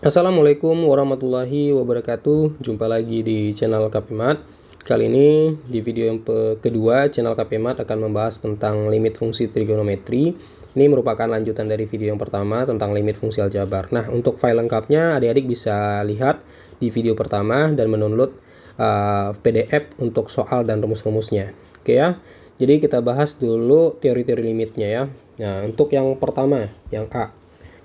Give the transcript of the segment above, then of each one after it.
Assalamualaikum warahmatullahi wabarakatuh. Jumpa lagi di channel KPMat. Kali ini di video yang kedua, channel KPMat akan membahas tentang limit fungsi trigonometri. Ini merupakan lanjutan dari video yang pertama tentang limit fungsi aljabar. Nah, untuk file lengkapnya adik-adik bisa lihat di video pertama dan mendownload PDF untuk soal dan rumus-rumusnya. Oke ya. Jadi kita bahas dulu teori-teori limitnya ya. Nah, untuk yang pertama, yang A.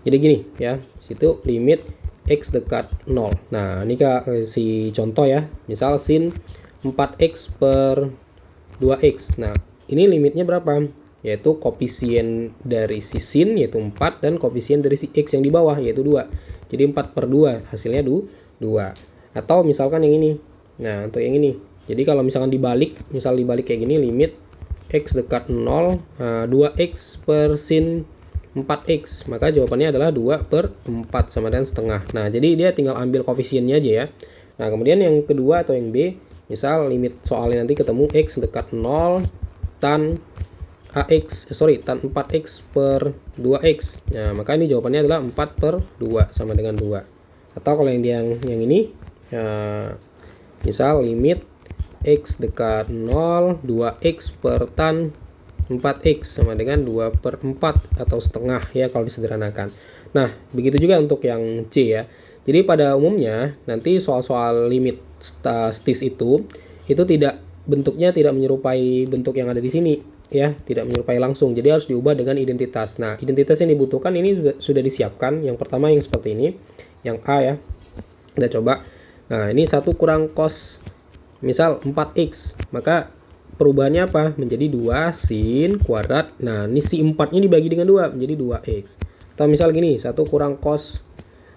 Jadi gini ya, situ limit X dekat 0. Nah, ini si contoh ya. Misal sin 4X per 2X. Nah, ini limitnya berapa? Yaitu koefisien dari si sin yaitu 4 dan koefisien dari si X yang di bawah yaitu 2. Jadi 4 per 2 hasilnya 2. Atau misalkan yang ini. Nah, untuk yang ini. Jadi kalau misalkan dibalik, misal dibalik kayak gini, limit X dekat 0, 2X per sin 4X, maka jawabannya adalah 2 per 4 sama dengan setengah. Nah, jadi dia tinggal ambil koefisiennya aja ya. Nah, kemudian yang kedua atau yang B, misal limit soalnya nanti ketemu X dekat 0 tan tan 4X per 2X. Nah, maka ini jawabannya adalah 4 per 2 sama dengan 2. Atau kalau yang ini, misal limit X dekat 0, 2X per tan 4X sama dengan 2 per 4 atau setengah ya kalau disederhanakan. Nah, begitu juga untuk yang C ya. Jadi pada umumnya nanti soal-soal limit statis itu bentuknya tidak menyerupai bentuk yang ada di sini ya, tidak menyerupai langsung. Jadi harus diubah dengan identitas. Nah, identitas yang dibutuhkan ini sudah disiapkan. Yang pertama yang seperti ini, yang A ya. Kita coba. Nah, ini 1 kurang cos misal 4X, maka perubahannya apa? Menjadi 2 sin kuadrat. Nah, ini si 4-nya dibagi dengan 2 menjadi 2x. Atau misal gini, 1 kurang cos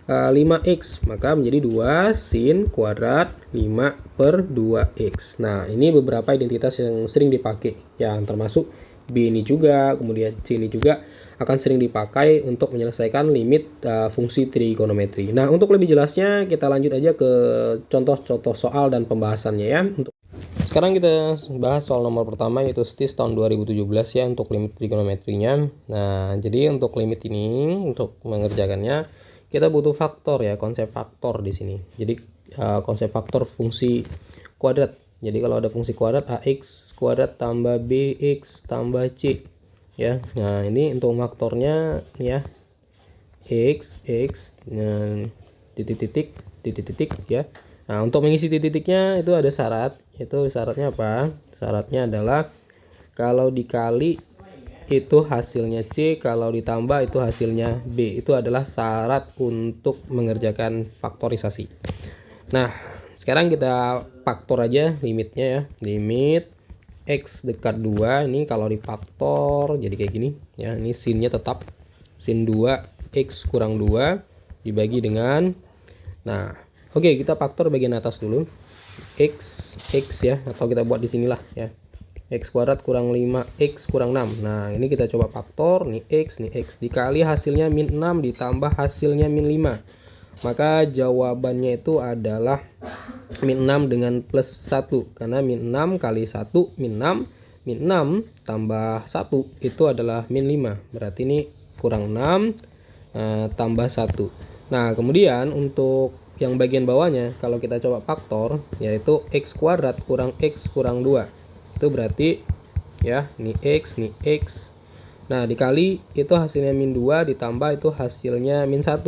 5x, maka menjadi 2 sin kuadrat 5 per 2x. Nah, ini beberapa identitas yang sering dipakai, yang termasuk B ini juga, kemudian C ini juga akan sering dipakai untuk menyelesaikan limit fungsi trigonometri. Nah, untuk lebih jelasnya kita lanjut aja ke contoh-contoh soal dan pembahasannya ya. Sekarang kita bahas soal nomor pertama yaitu STIS tahun 2017 ya untuk limit trigonometrinya. Nah, jadi untuk limit ini untuk mengerjakannya kita butuh faktor ya, konsep faktor di sini. Jadi konsep faktor fungsi kuadrat. Jadi kalau ada fungsi kuadrat AX kuadrat tambah BX tambah C ya. Nah, ini untuk faktornya ya x nah, titik ya. Nah, untuk mengisi titik-titiknya itu ada syarat. Itu syaratnya apa? Syaratnya adalah kalau dikali itu hasilnya C, kalau ditambah itu hasilnya B. Itu adalah syarat untuk mengerjakan faktorisasi. Nah, sekarang kita faktor aja limitnya ya. Limit X dekat 2 ini kalau difaktor jadi kayak gini ya. Ini sinnya tetap sin 2 X kurang 2 dibagi dengan, nah oke, kita faktor bagian atas dulu. X ya, atau kita buat di sinilah ya. X kuadrat kurang 5X kurang 6. Nah, ini kita coba faktor, nih X dikali hasilnya min 6 ditambah hasilnya min 5. Maka jawabannya itu adalah min 6 dengan plus 1. Karena min 6 kali 1 min 6. Min 6 tambah 1 itu adalah min 5. Berarti ini kurang 6 tambah 1. Nah, kemudian untuk yang bagian bawahnya kalau kita coba faktor yaitu X kuadrat kurang X kurang 2. Itu berarti ya, ini X. Nah, dikali itu hasilnya min 2 ditambah itu hasilnya min 1.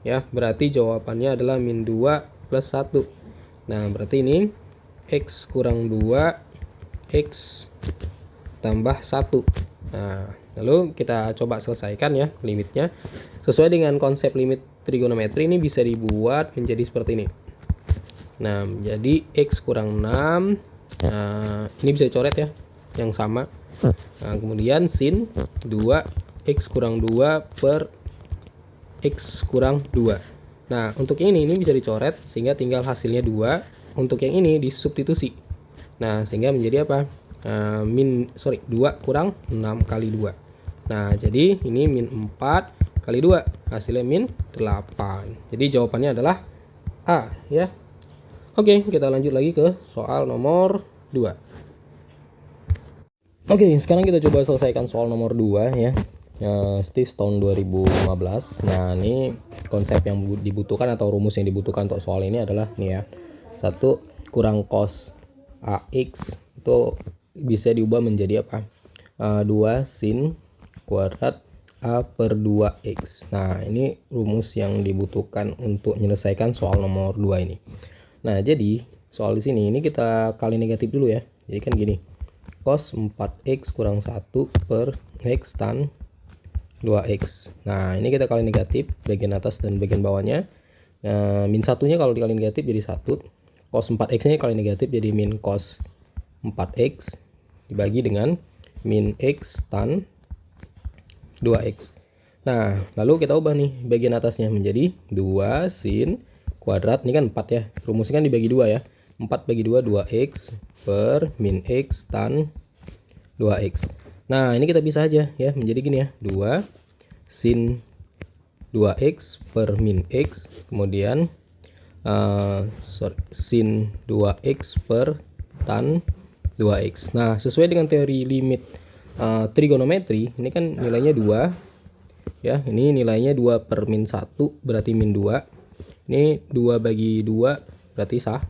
Ya, berarti jawabannya adalah min 2 plus 1. Nah, berarti ini X kurang 2 X tambah 1. Nah, lalu kita coba selesaikan ya limitnya. Sesuai dengan konsep limit trigonometri ini bisa dibuat menjadi seperti ini. Nah, jadi X kurang 6. Nah, ini bisa dicoret ya yang sama. Nah, kemudian sin 2 X kurang 2 per X kurang 2. Nah, untuk yang ini bisa dicoret sehingga tinggal hasilnya 2. Untuk yang ini disubstitusi. Nah, sehingga menjadi apa? 2 kurang 6 kali 2. Nah, jadi ini min 4 kali 2. Hasilnya min 8. Jadi jawabannya adalah A ya. Oke, kita lanjut lagi ke soal nomor 2. Oke, sekarang kita coba selesaikan soal nomor 2 ya. STIS tahun 2015. Nah, ini konsep yang dibutuhkan atau rumus yang dibutuhkan untuk soal ini adalah nih ya. 1 kurang cos AX itu bisa diubah menjadi apa? 2 sin kuadrat A per 2X. Nah, ini rumus yang dibutuhkan untuk menyelesaikan soal nomor 2 ini. Nah, jadi soal di sini ini kita kali negatif dulu ya. Jadi kan gini. Cos 4X kurang 1 per X tan 2X. Nah, ini kita kali negatif bagian atas dan bagian bawahnya. Min satunya kalau dikali negatif jadi 1. Cos 4X nya kali negatif jadi min cos 4X dibagi dengan min X tan 2X. Nah, lalu kita ubah nih bagian atasnya menjadi 2 sin kuadrat. Ini kan 4 ya. Rumusnya kan dibagi 2 ya. 4 bagi 2 2X per min X tan 2X. Nah, ini kita pisah aja ya menjadi gini ya. 2 sin 2X per min X. Kemudian sin 2X per tan 2X. Nah, sesuai dengan teori limit trigonometri, ini kan nilainya 2 ya. Ini nilainya 2 per min 1 berarti min 2. Ini 2 bagi 2 berarti 1.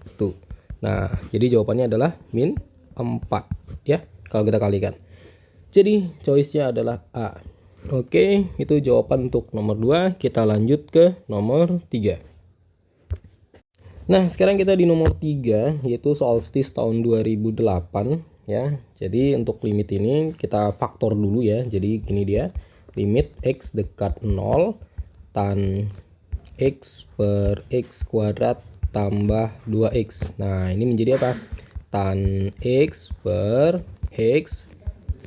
Nah, jadi jawabannya adalah min 4 ya kalau kita kalikan. Jadi choice-nya adalah A. Oke, itu jawaban untuk nomor 2. Kita lanjut ke nomor 3. Nah, sekarang kita di nomor 3, yaitu soal STIS tahun 2008 ya. Jadi untuk limit ini kita faktor dulu ya. Jadi gini dia, limit X dekat 0 tan X per X kuadrat tambah 2X. Nah, ini menjadi apa? Tan X per X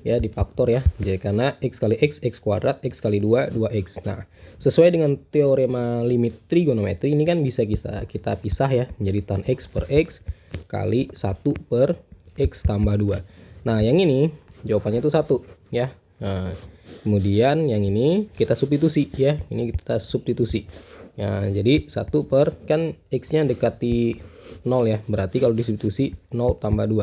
ya, difaktor ya. Jadi karena X kali X kuadrat, X kali 2 2X. Nah, sesuai dengan teorema limit trigonometri ini kan bisa kita pisah ya menjadi tan X per X kali 1 per X tambah 2. Nah, yang ini jawabannya itu 1 ya. Nah, kemudian yang ini kita substitusi ya. Ini kita substitusi. Nah, jadi 1 per kan X-nya dekati 0 ya. Berarti kalau disubstitusi 0 tambah 2.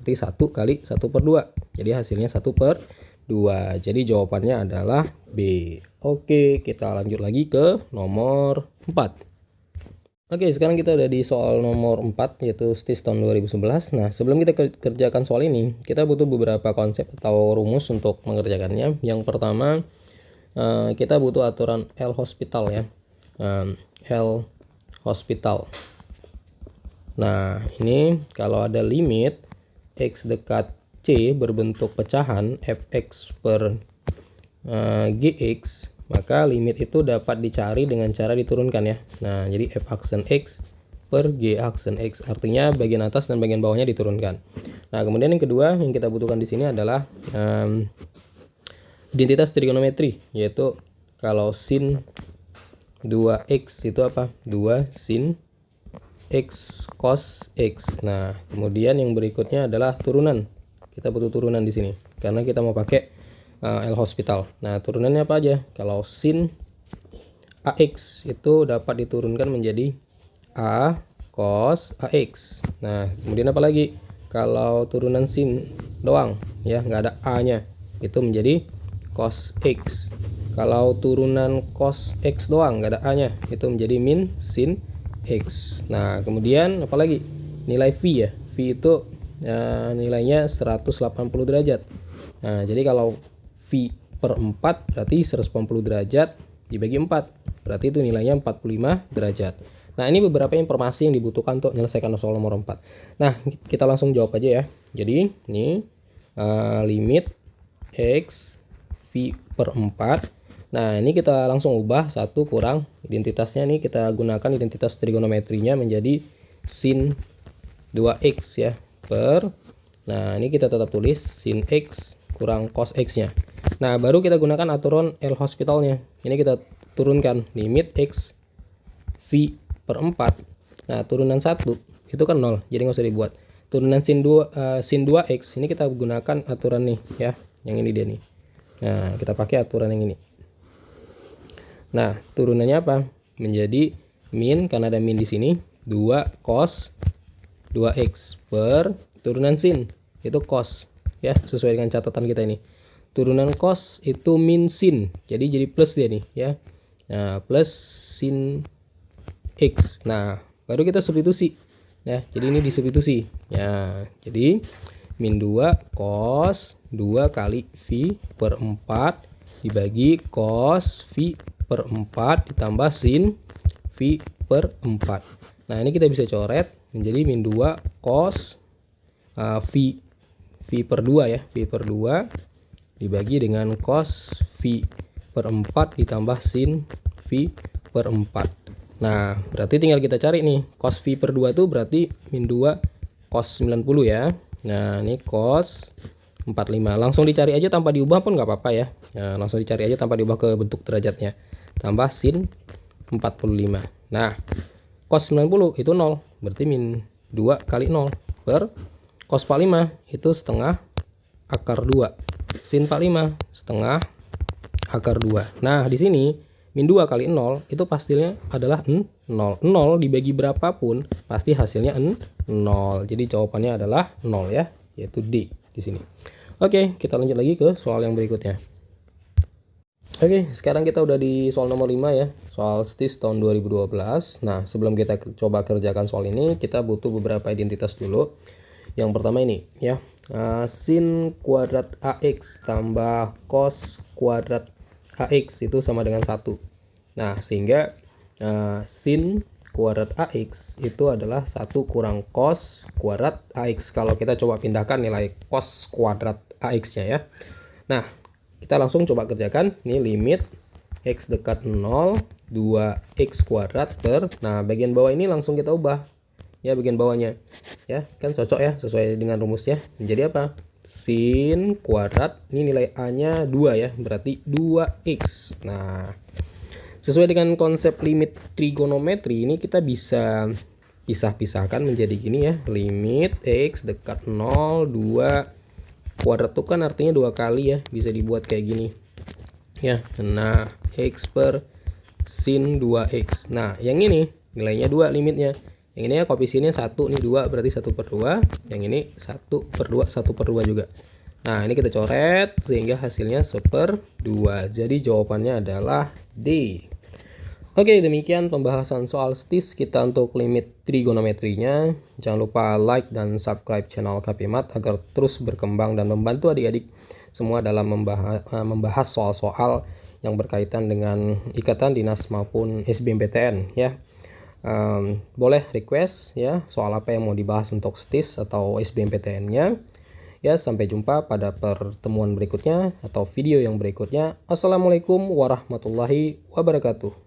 Berarti 1 kali 1 per 2. Jadi hasilnya 1 per 2. Jadi jawabannya adalah B. Oke, kita lanjut lagi ke nomor 4. Oke, sekarang kita udah di soal nomor 4, yaitu STIS tahun 2011. Nah, sebelum kita kerjakan soal ini, kita butuh beberapa konsep atau rumus untuk mengerjakannya. Yang pertama, kita butuh aturan L'Hospital ya. L'Hospital. Nah, ini kalau ada limit X dekat C berbentuk pecahan fx per gx, maka limit itu dapat dicari dengan cara diturunkan ya. Nah, jadi f aksen x per g aksen x, artinya bagian atas dan bagian bawahnya diturunkan. Nah, kemudian yang kedua yang kita butuhkan di sini adalah identitas trigonometri, yaitu kalau sin 2x itu apa? 2 sin x cos x. Nah, kemudian yang berikutnya adalah turunan. Kita butuh turunan di sini karena kita mau pakai L'Hospital. Nah, turunannya apa aja? Kalau sin AX itu dapat diturunkan menjadi A cos AX. Nah, kemudian apa lagi? Kalau turunan sin doang ya, nggak ada A-nya, itu menjadi cos X. Kalau turunan cos X doang nggak ada A-nya, itu menjadi min sin X. Nah, kemudian apa lagi? Nilai V ya. V itu nilainya 180 derajat. Nah, jadi kalau V per 4 berarti 180 derajat dibagi 4. Berarti itu nilainya 45 derajat. Nah, ini beberapa informasi yang dibutuhkan untuk menyelesaikan soal nomor 4. Nah, kita langsung jawab aja ya. Jadi, ini limit X V per 4. Nah, ini kita langsung ubah 1 kurang identitasnya nih, kita gunakan identitas trigonometrinya menjadi sin 2X ya. Nah, ini kita tetap tulis sin X kurang cos X nya. Nah, baru kita gunakan aturan L'Hospital nya. Ini kita turunkan limit X V per 4. Nah, turunan 1 itu kan 0, jadi nggak usah dibuat. Turunan sin 2X ini kita gunakan aturan nih ya, yang ini dia nih. Nah, kita pakai aturan yang ini. Nah, turunannya apa? Menjadi min, karena ada min di sini, 2 cos 2x per turunan sin itu cos ya, sesuai dengan catatan kita ini. turunan cos itu min sin, jadi plus dia nih ya. Nah, plus sin X. Nah, baru kita substitusi ya, jadi ini disubstitusi ya, jadi min 2 cos 2 kali V per 4 dibagi cos V per 4 ditambah sin V per 4. Nah, ini kita bisa coret menjadi min 2 cos V per 2 ya, V per 2 dibagi dengan cos V per 4 ditambah sin V per 4. Nah, berarti tinggal kita cari nih, cos V per 2 itu berarti min 2 cos 90 ya. Nah, ini cos 45. Langsung dicari aja tanpa diubah pun nggak apa-apa ya. Nah, langsung dicari aja tanpa diubah ke bentuk derajatnya. Tambah sin 45. Nah, cos 90 itu 0, berarti min 2 kali 0 per cos 45 itu setengah akar 2. Sin 45 setengah akar 2. Nah, di sini min 2 kali 0 itu pastinya adalah 0. 0 dibagi berapapun pasti hasilnya 0. Jadi jawabannya adalah 0 ya, yaitu D di sini. Oke, kita lanjut lagi ke soal yang berikutnya. Oke, sekarang kita udah di soal nomor 5 ya, soal STIS tahun 2012. Nah, sebelum kita coba kerjakan soal ini, kita butuh beberapa identitas dulu. Yang pertama ini ya, sin kuadrat AX tambah cos kuadrat AX itu sama dengan 1. Nah, sehingga sin kuadrat AX itu adalah 1 kurang cos kuadrat AX. Kalau kita coba pindahkan nilai cos kuadrat AX-nya ya. Nah, kita langsung coba kerjakan. Ini limit X dekat 0, 2X kuadrat per, nah bagian bawah ini langsung kita ubah ya, bagian bawahnya ya, kan cocok ya sesuai dengan rumusnya. Jadi apa? Sin kuadrat, ini nilai A nya 2 ya, berarti 2X. Nah, sesuai dengan konsep limit trigonometri ini kita bisa pisah-pisahkan menjadi gini ya, limit X dekat 0, 2 kuadrat itu kan artinya 2 kali ya, bisa dibuat kayak gini ya. Nah, X per sin 2X. Nah, yang ini nilainya 2 limitnya. Yang ini ya koefisiennya 1, nih 2 berarti 1/2. Yang ini 1/2, 1/2 juga. Nah, ini kita coret sehingga hasilnya 1/2. Jadi jawabannya adalah D. Oke, demikian pembahasan soal STIS kita untuk limit trigonometrinya. Jangan lupa like dan subscribe channel KPMat agar terus berkembang dan membantu adik-adik semua dalam membahas soal-soal yang berkaitan dengan ikatan dinas maupun SBMPTN ya. Boleh request ya soal apa yang mau dibahas untuk STIS atau SBMPTN-nya. Ya, sampai jumpa pada pertemuan berikutnya atau video yang berikutnya. Assalamualaikum warahmatullahi wabarakatuh.